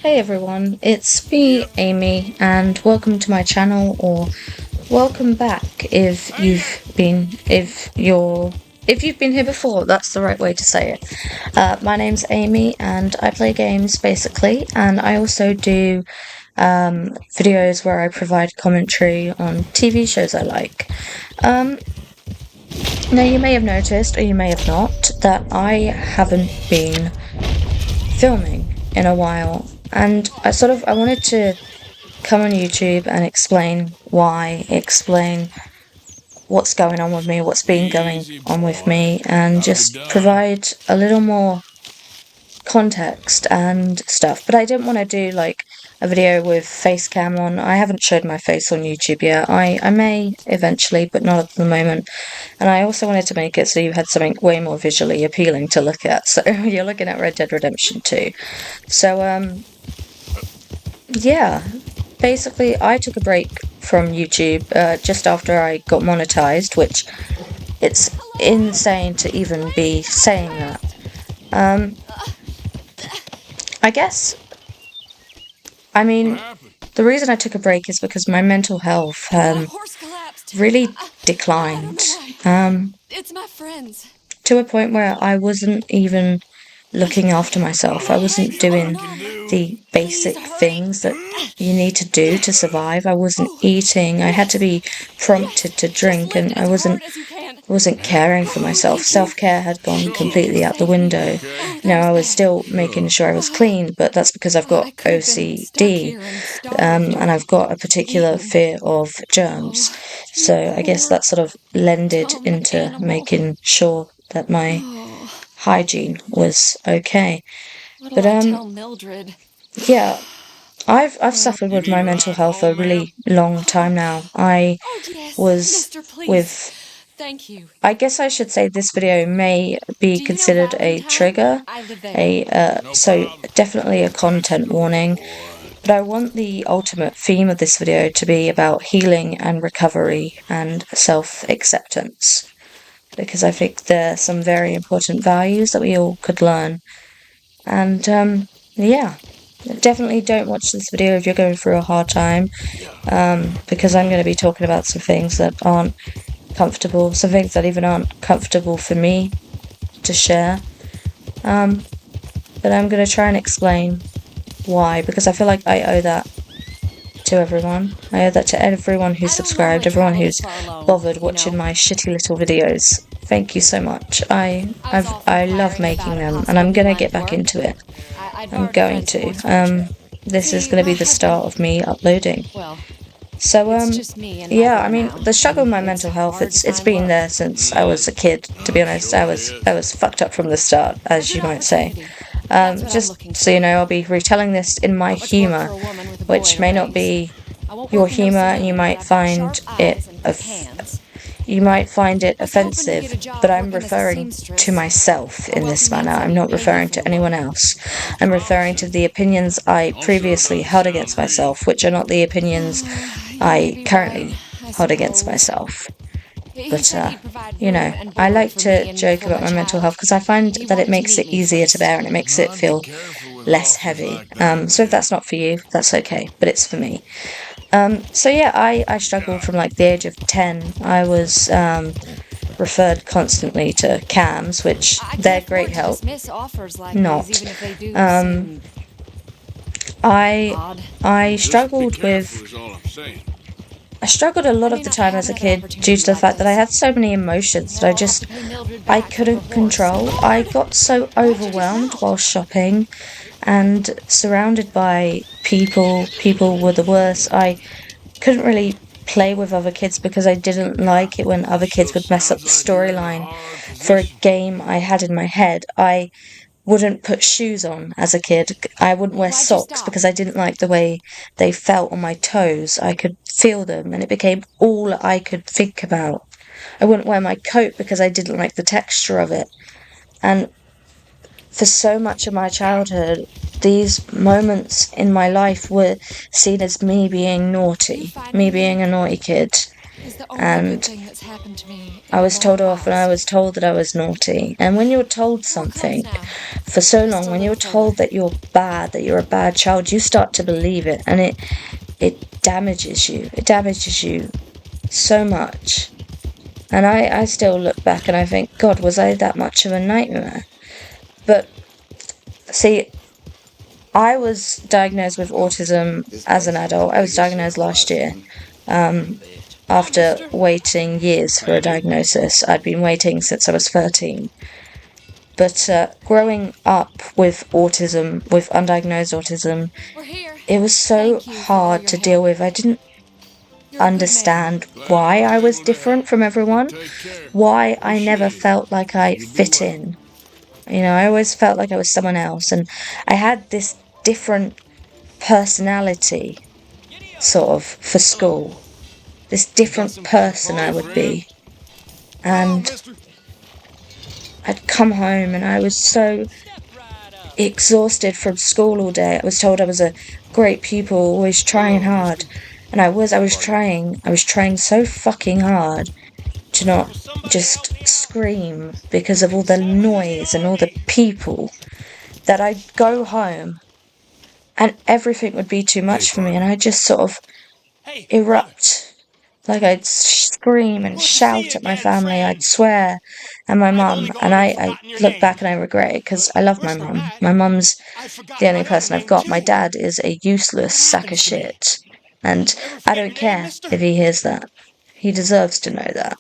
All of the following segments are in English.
Hey everyone, it's me, Amy, and welcome to my channel, or welcome back if you've been here before. That's the right way to say it. My name's Amy, and I play games basically, and I also do videos where I provide commentary on TV shows I like. Um, Now you may have noticed, or you may have not, that I haven't been filming in a while, and I wanted to come on YouTube and explain what's going on with me, what's been going Easy on with boy. me, and How we just done? provide a little more context and stuff. But I didn't want to do like a video with face cam on. I haven't showed my face on YouTube yet. I may eventually, but not at the moment. And I also wanted to make it so you had something way more visually appealing to look at. So you're looking at Red Dead Redemption 2. So yeah, basically, I took a break from YouTube just after I got monetized, which it's insane to even be saying that. Um, I guess, I What mean, happened? the reason I took a break is because my mental health The horse collapsed. really I don't declined know why. um, It's my friends. to a point where I wasn't even looking after myself. I wasn't Nothing I doing can do. the Please basic hurry. things that you need to do to survive. I wasn't Oh, eating. I had to yes. be Yes. prompted to Just drink, lift and as hard as you can. I wasn't caring for Oh, myself. thank you. Self-care had gone Sure. You completely out the saved me. window. Okay. Oh, You that know, was I was bad. still making Sure. sure I was Oh, clean, but that's because I've got I could have been stuck OCD, here and starved and or I've got a particular eaten. fear of Oh, germs. you So I guess poor, that sort of lended dumb into animal. making sure that my Oh, hygiene was okay. what'll But I tell Mildred? yeah, I've Oh, suffered You with need my a mental ride health a home, ma'am? really long time now. I oh yes, was mister, please. with Thank you. I guess I should say this video may be Do you know considered a Valentine? trigger, I live there. No so problem. definitely a That's content my warning. boy. But I want the ultimate theme of this video to be about healing and recovery and self-acceptance, because I think there are some very important values that we all could learn. And yeah, definitely don't watch this video if you're going through a hard time, because I'm going to be talking about some things that aren't comfortable, some things that even aren't comfortable for me to share. Um, but I'm going to try and explain why, because I feel like I owe that to everyone. I owe that to everyone who's I don't subscribed, normally everyone travel who's this far alone, bothered you watching know. my shitty little videos. Thank you so much. I was offered I love hiring making about a them, and I'm possibility gonna line get of back work. into it. I'd I'm borrowed a going friend's to. Ford for a trip. This is See, gonna my be the start husband, of me uploading. well, So it's just me and my yeah, I bear mean, now, the struggle with and my it's mental health, hard to it's find been work. there since I was a kid, to be honest. Sure it I is. was fucked up from the start, A as good you might say. opportunity. That's what I'm Just looking so you for. know, I'll be retelling this in my Not much work for humour, a woman with a boy which to may not raise. be I won't your work in no humour, and saloon, but I've got sharp eyes and quick hands. you might find it Was hoping to get offensive, a but job I'm working as a referring to seamstress myself or in this wealthy manner. I'm man's not baby referring for a to anyone while. else. Sounds I'm referring to promising. the opinions I Also previously doesn't held sound against real. myself, which are not the opinions You may I be right, currently I hold against suppose. myself. He But, said he'd provide you room know, and I board like for to me and joke for about my my mental child. health because I find He that it wanted to makes meet it me easier to first. bear and it makes it Be feel careful with less horses heavy. like that, So if kid. that's not for you, that's okay, but it's for me. So yeah, I struggled Yeah. from like the age of 10. I was referred constantly to CAMs, which I can't they're great afford to help. dismiss offers like these, Not. even if they do Um, seem I odd. I Just be struggled with careful is all I'm saying. I struggled a I lot of may the not time have as a another kid due opportunity to the like fact that I this. had so many emotions that Now I'll have to pay Mildred I back for her couldn't horse. control. I Lord! got so Why'd you get overwhelmed out? while shopping and surrounded by people. People were the worst. I couldn't really play with other kids because I didn't Yeah. like it when other kids Sure would mess up sounds the like you're in a storyline hard for a position. game I had in my head. I wouldn't put shoes on as a kid. I wouldn't wear Why'd you socks stop? because I didn't like the way they felt on my toes. I could feel them, and it became all I could think about. I wouldn't wear my coat because I didn't like the texture of it. And for so much of my Yeah. childhood, these moments in my life were seen as me being You naughty, find me me being here? a naughty kid. is the only good and thing that's happened to me in I a was long told off and I while. was told that I was naughty. And when you're told More crumbs something now. for so Just long, a when little you're further. told that you're bad, that you're a bad child, you start to believe it, and it damages you. It damages you so much. And I still look back and I think, God, was I that much of a nightmare? But see, I was diagnosed with autism This as an place is the adult. I was biggest diagnosed circle last I've year. seen. Hi, After mister. waiting years How for you a doing? diagnosis. I'd been waiting since I was 13. But growing up with autism, with undiagnosed autism, We're here. it was so Thank you for all hard your to deal help. with. I didn't You're a good man. understand Glad I why was I was able to different help. from You everyone, take care. why I never Appreciate it. felt like I You do fit well. in. You know, I always felt like I was someone else, and I had this different personality, sort of, for school. This You got different some food for person I me, would friend? be. Hello, And mister. I'd come home and I was so exhausted from school all day. I was told I was a great pupil, always trying Hello, hard. mister. And I was Pardon me. I was trying so fucking hard to not just scream because of all the noise and all the people that I'd go home and everything would be too Hey, much for me. And partner. I'd just sort of Hey, brother. erupt. Like I'd scream and Good to see shout you at my again, family. I'd friend. swear at my I've mum. only And gone and I forgotten your look name. back and I regret it because I love my Worse than mum. that, My mum's I've the forgotten only my own person I've name got. My too. dad is a useless What sack of happens to me? shit. And Ever I forget don't your name, care mister? if he hears that. He deserves to know that.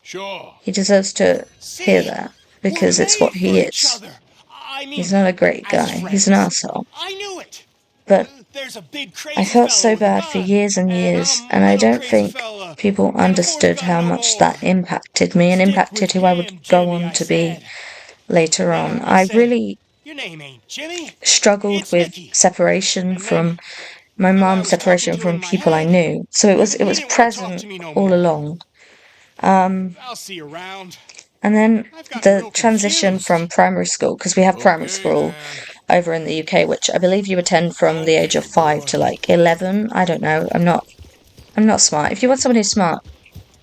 Sure. He deserves to hear See, that we're because it's what made for he each is. other. I He's mean, not a great as guy. He's an friends. arsehole. I knew it. But There's a big I crazy felt fella so with a bad for gun, years and and years, I'm a and I little don't crazy think fella. people Can't afford a understood gun how no much that more. impacted me and Stick impacted with who I would him, go Jimmy, on I to be said. later And then on. I I said, really your name ain't Jimmy. struggled It's with Mickey. separation And then from my the fella I mum, was talking separation to in from my people I head, knew. So it he was didn't want to talk present to me no all more. along. Um, I'll see you around. and then I've gotten the real transition from confused. primary school, because we have primary Okay, school then. over in the UK, which I believe you attend from the age of Okay, 5 boy. to like 11. I don't know. I'm not smart. If you want someone who's smart,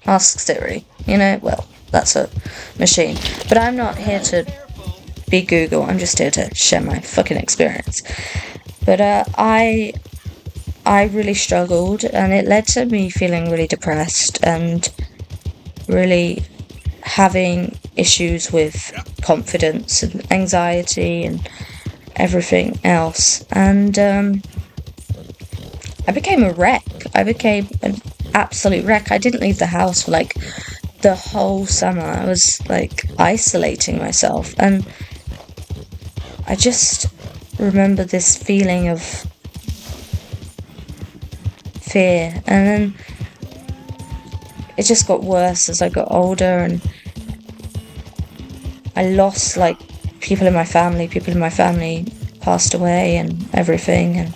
ask Siri. You know, well, that's a machine. But I'm not here to be Google. I'm just here to share my fucking experience. But I really struggled, and it led to me feeling really depressed and really having issues with Yep. confidence and anxiety and everything else. And I became a wreck. I became an absolute wreck. I didn't leave the house for like the whole summer. I was like isolating myself, and I just remember this feeling of fear. And then it just got worse as I got older, and I lost like people in my family. People in my family passed away and everything, and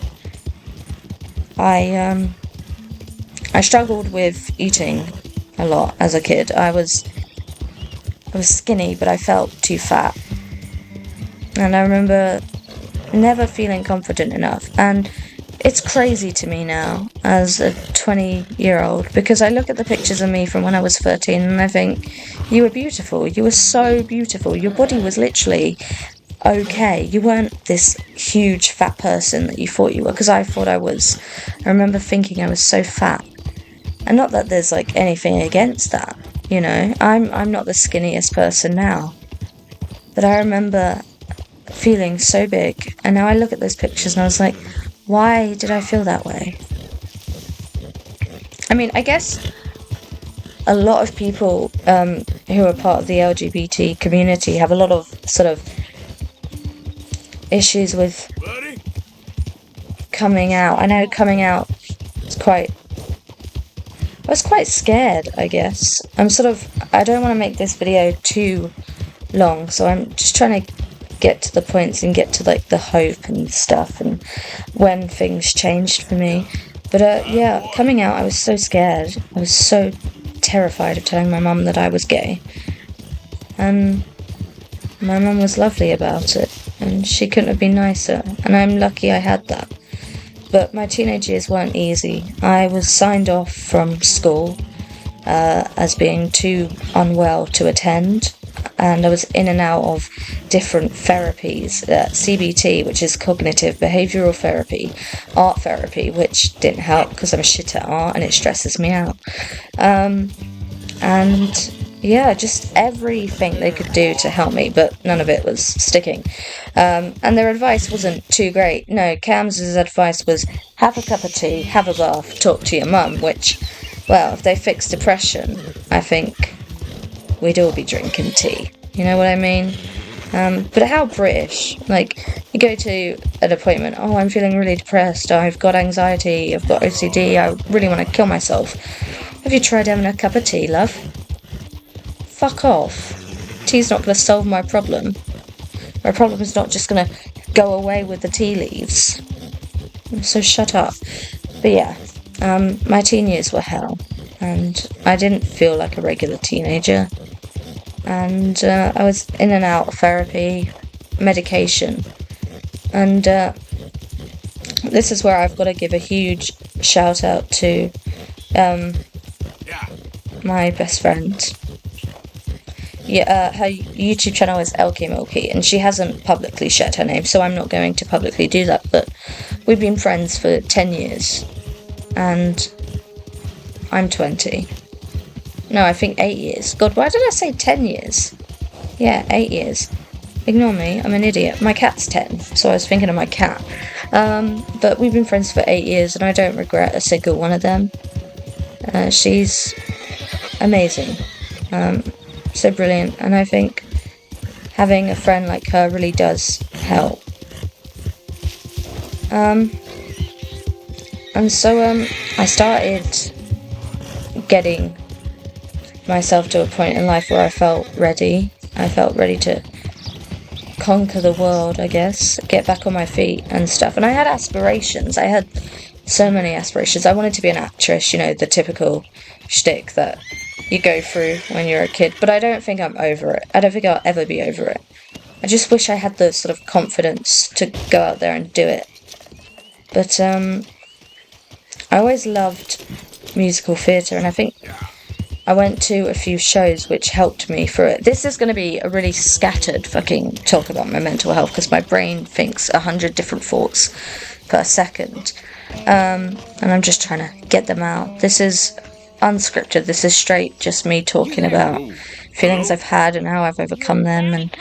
I I struggled with eating a lot as a kid. I was skinny, but I felt too fat. And I remember never feeling confident enough. And it's crazy to me now as a 20-year-old because I look at the pictures of me from when I was 13 and I think, you were beautiful. You were so beautiful. Your body was literally okay. You weren't this huge fat person that you thought you were, because I thought I was. I remember thinking I was so fat. And not that there's like anything against that, you know. I'm not the skinniest person now. But I remember feeling so big, and now I look at those pictures and I was like, why did I feel that way? I mean, I guess a lot of people who are part of the LGBT community have a lot of sort of issues with Buddy? coming out. I know coming out is quite. I was quite scared, I guess. I don't want to make this video too long, so I'm just trying to get to the points and get to like the hope and stuff and when things changed for me. But yeah, coming out, I was so scared. I was so terrified of telling my mum that I was gay. And my mum was lovely about it, and she couldn't have been nicer, and I'm lucky I had that. But my teenage years weren't easy. I was signed off from school as being too unwell to attend. And I was in and out of different therapies, CBT, which is cognitive behavioral therapy, art therapy, which didn't help because I'm shit at art and it stresses me out. And yeah, just everything they could do to help me, but none of it was sticking. And their advice wasn't too great. No, Cam's advice was have a cup of tea, have a bath, talk to your mum, which, well, if they fix depression, I think we'd all be drinking tea. You know what I mean? But how British? Like, you go to an appointment, oh, I'm feeling really depressed, I've got anxiety, I've got OCD, I really want to kill myself. Have you tried having a cup of tea, love? Fuck off. Tea's not going to solve my problem. My problem is not just going to go away with the tea leaves. So shut up. But yeah, my teen years were hell. And I didn't feel like a regular teenager. And I was in and out of therapy, medication. And this is where I've got to give a huge shout out to my best friend. Yeah, her YouTube channel is Elkie Milky, and she hasn't publicly shared her name, so I'm not going to publicly do that, but we've been friends for 10 years, and I'm 20. No, I think 8 years. God, why did I say 10 years? Yeah, 8 years. Ignore me, I'm an idiot. My cat's 10, so I was thinking of my cat. But we've been friends for 8 years, and I don't regret a single one of them. She's amazing. So brilliant, and I think having a friend like her really does help. And so I started getting myself to a point in life where I felt ready. I felt ready to conquer the world, I guess, get back on my feet and stuff. And I had aspirations. I had so many aspirations. I wanted to be an actress, you know, the typical shtick that you go through when you're a kid. But I don't think I'm over it. I don't think I'll ever be over it. I just wish I had the sort of confidence to go out there and do it. But I always loved musical theatre, and I think I went to a few shows which helped me through it. This is going to be a really scattered fucking talk about my mental health because my brain thinks 100 different thoughts per second. And I'm just trying to get them out. This is unscripted. This is straight just me talking about feelings I've had and how I've overcome them. And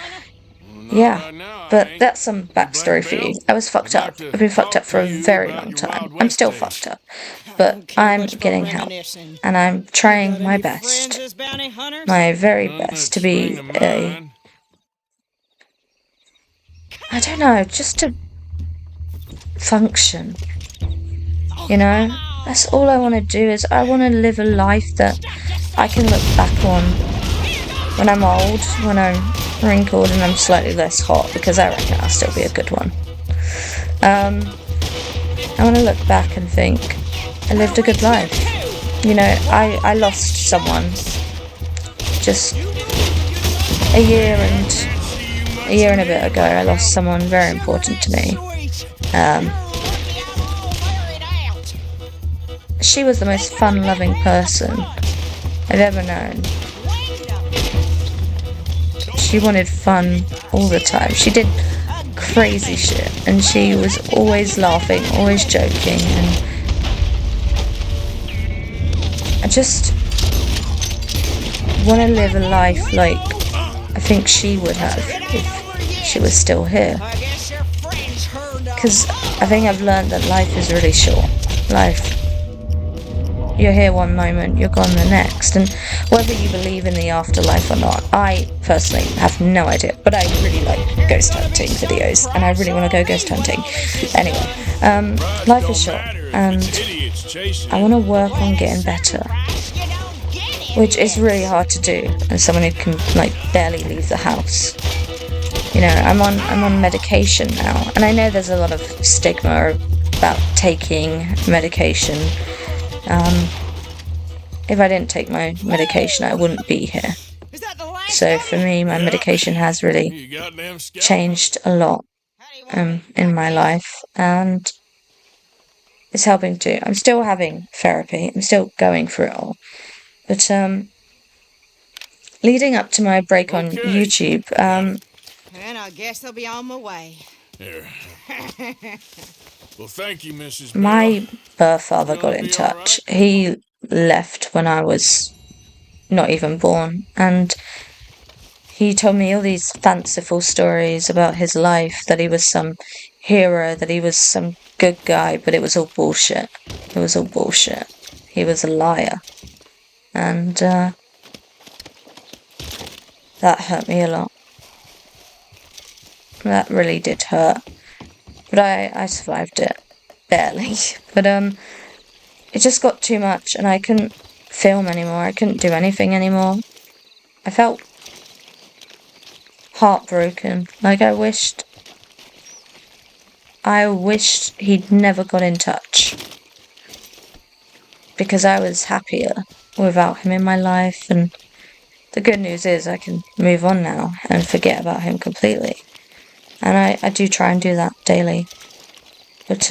yeah, but that's some backstory for you. I was fucked up. I've been fucked up for a very long time. I'm still fucked up. But I'm getting help. And I'm trying my best. My very best to be a... I don't know, just to function. You know? That's all I want to do is I want to live a life that I can look back on when I'm old, when I'm wrinkled and I'm slightly less hot, because I reckon I'll still be a good one. I want to look back and think I lived a good life. You know, I lost someone just a year and a bit ago. I lost someone very important to me. She was the most fun-loving person I've ever known. She wanted fun all the time. She did crazy shit, and she was always laughing, always joking, and I just want to live a life like I think she would have if she was still here. Because I think I've learned that life is really short. You're here one moment, you're gone the next. And whether you believe in the afterlife or not, I personally have no idea. But I really like ghost hunting videos, and I really want to go ghost hunting. Anyway, life is short, and I want to work on getting better. Which is really hard to do as someone who can, like, barely leave the house. You know, I'm on medication now, and I know there's a lot of stigma about taking medication. If I didn't take my medication, I wouldn't be here. So for me, my medication has really changed a lot in my life, and it's helping too. I'm still having therapy. I'm still going through it all. But leading up to my break on Okay. YouTube, And I guess I'll be on my way. Here. Well, thank you, Mrs. Bell. my birth father got Gonna in be all touch. right? He left when I was not even born, and he told me all these fanciful stories about his life, that he was some hero, that he was some good guy, but it was all bullshit. It was all bullshit. He was a liar. And that hurt me a lot. That really did hurt. But I survived it. Barely. But it just got too much, and I couldn't film anymore. I couldn't do anything anymore. I felt heartbroken. Like I wished he'd never got in touch, because I was happier without him in my life. And the good news is I can move on now and forget about him completely. And I do try and do that daily. But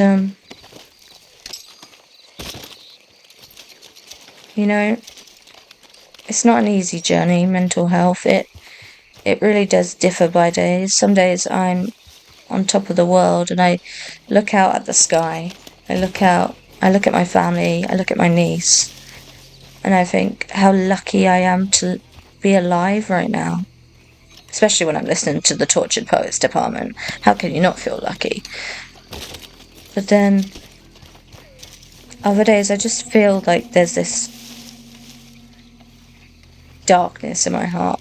you know, it's not an easy journey, mental health. It really does differ by days. Some days I'm on top of the world and I look out at the sky. I look at my family, I look at my niece, and I think how lucky I am to be alive right now. Especially when I'm listening to the Tortured Poets Department. How can you not feel lucky? But then other days I just feel like there's this darkness in my heart.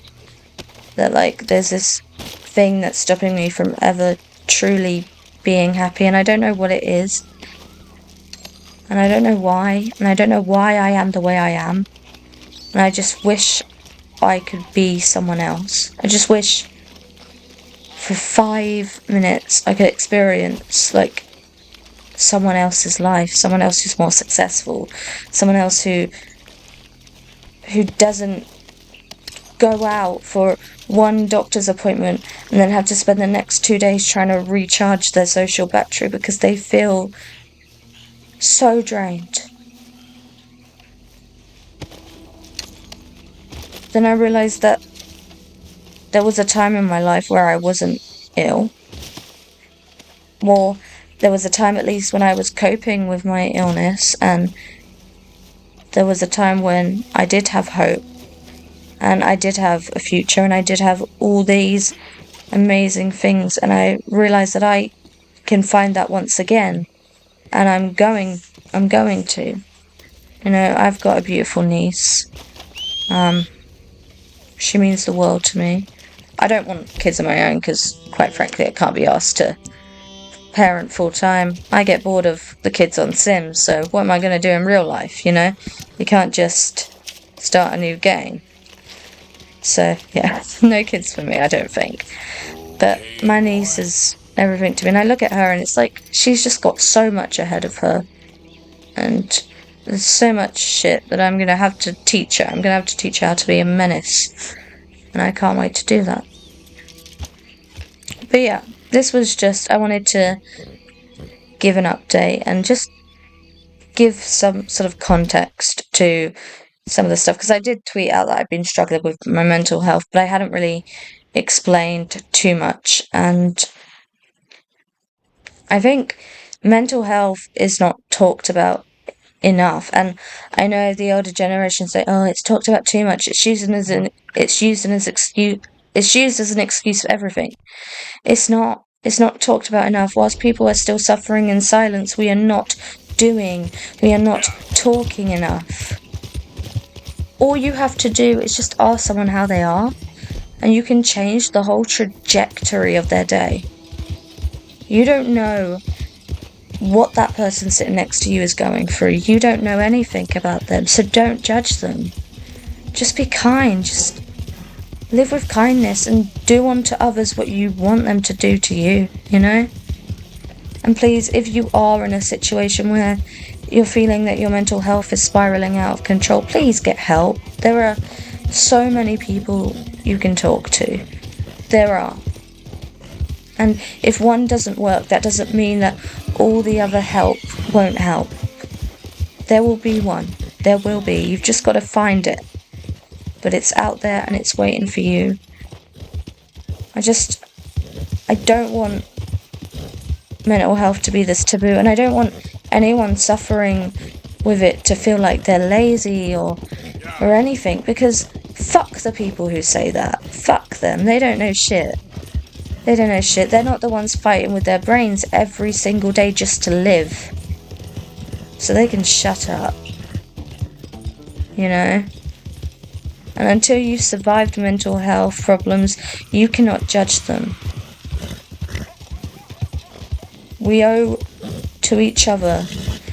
That like there's this thing that's stopping me from ever truly being happy, and I don't know what it is. And I don't know why, and I don't know why I am the way I am. And I just wish I could be someone else. I just wish for 5 minutes I could experience like someone else's life, someone else who's more successful, someone else who doesn't go out for one doctor's appointment and then have to spend the next 2 days trying to recharge their social battery because they feel so drained. Then I realised that there was a time in my life where I wasn't ill. Or there was a time at least when I was coping with my illness, and there was a time when I did have hope, and I did have a future, and I did have all these amazing things, and I realised that I can find that once again, and I'm going to. You know, I've got a beautiful niece. She means the world to me. I don't want kids of my own because, quite frankly, I can't be asked to parent full time. I get bored of the kids on Sims, so what am I going to do in real life, you know? You can't just start a new game. So, yeah, no kids for me, I don't think. But my niece is everything to me, and I look at her and it's like she's just got so much ahead of her. And there's so much shit that I'm going to have to teach her. I'm going to have to teach her how to be a menace. And I can't wait to do that. But yeah, this was just, I wanted to give an update and just give some sort of context to some of the stuff. Because I did tweet out that I've been struggling with my mental health, but I hadn't really explained too much. And I think mental health is not talked about enough. And I know the older generation say, "Oh, it's talked about too much. It's used as an excuse. It's used as an excuse for everything." It's not. It's not talked about enough. Whilst people are still suffering in silence, we are not talking enough. All you have to do is just ask someone how they are, and you can change the whole trajectory of their day. You don't know what that person sitting next to you is going through. You don't know anything about them, so don't judge them. Just be kind. Just live with kindness and do unto others what you want them to do to you, you know? And please, if you are in a situation where you're feeling that your mental health is spiraling out of control, please get help. There are so many people you can talk to. There are. And if one doesn't work, that doesn't mean that all the other help won't help. There will be one. There will be. You've just got to find it. But it's out there and it's waiting for you. I don't want mental health to be this taboo, and I don't want anyone suffering with it to feel like they're lazy or anything, because fuck the people who say that. Fuck them. They don't know shit. They don't know shit. They're not the ones fighting with their brains every single day just to live. So they can shut up. You know? And until you've survived mental health problems, you cannot judge them. We owe to each other,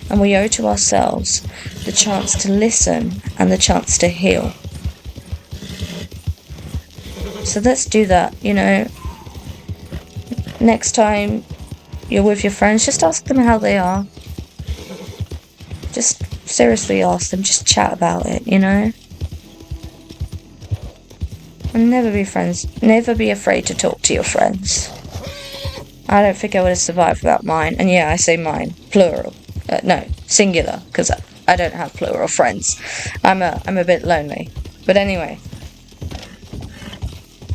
and we owe to ourselves, the chance to listen and the chance to heal. So let's do that, you know. Next time you're with your friends, just ask them how they are. Just seriously ask them, just chat about it, you know. And never be afraid to talk to your friends. I don't think I would have survived without mine. And yeah, I say mine, plural. No, singular, because I don't have plural friends. I'm a bit lonely. But anyway,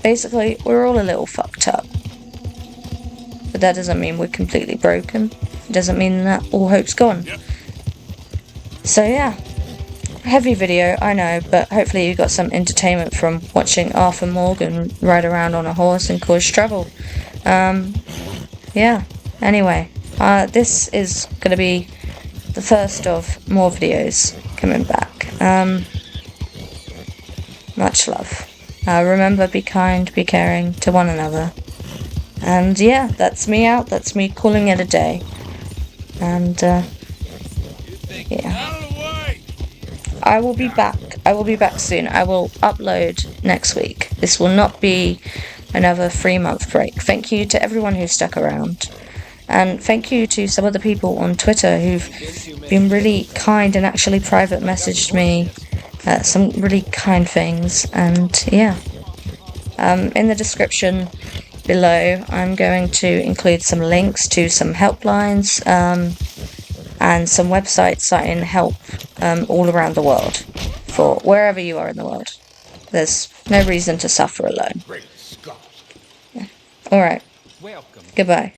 basically, we're all a little fucked up. But that doesn't mean we're completely broken. It doesn't mean that all hope's gone. So yeah, heavy video, I know, but hopefully you got some entertainment from watching Arthur Morgan ride around on a horse and cause trouble. Yeah, anyway, this is going to be the first of more videos coming back. Much love. Remember, be kind, be caring to one another. And yeah, that's me out. That's me calling it a day. And yeah. I will be back. I will be back soon. I will upload next week. This will not be another 3-month break. Thank you to everyone who stuck around. And thank you to some of the people on Twitter who've been really kind and actually private messaged me some really kind things. And yeah. In the description below, I'm going to include some links to some helplines and some websites citing help all around the world for wherever you are in the world. There's no reason to suffer alone. Great Scott. Yeah. Alright. Goodbye.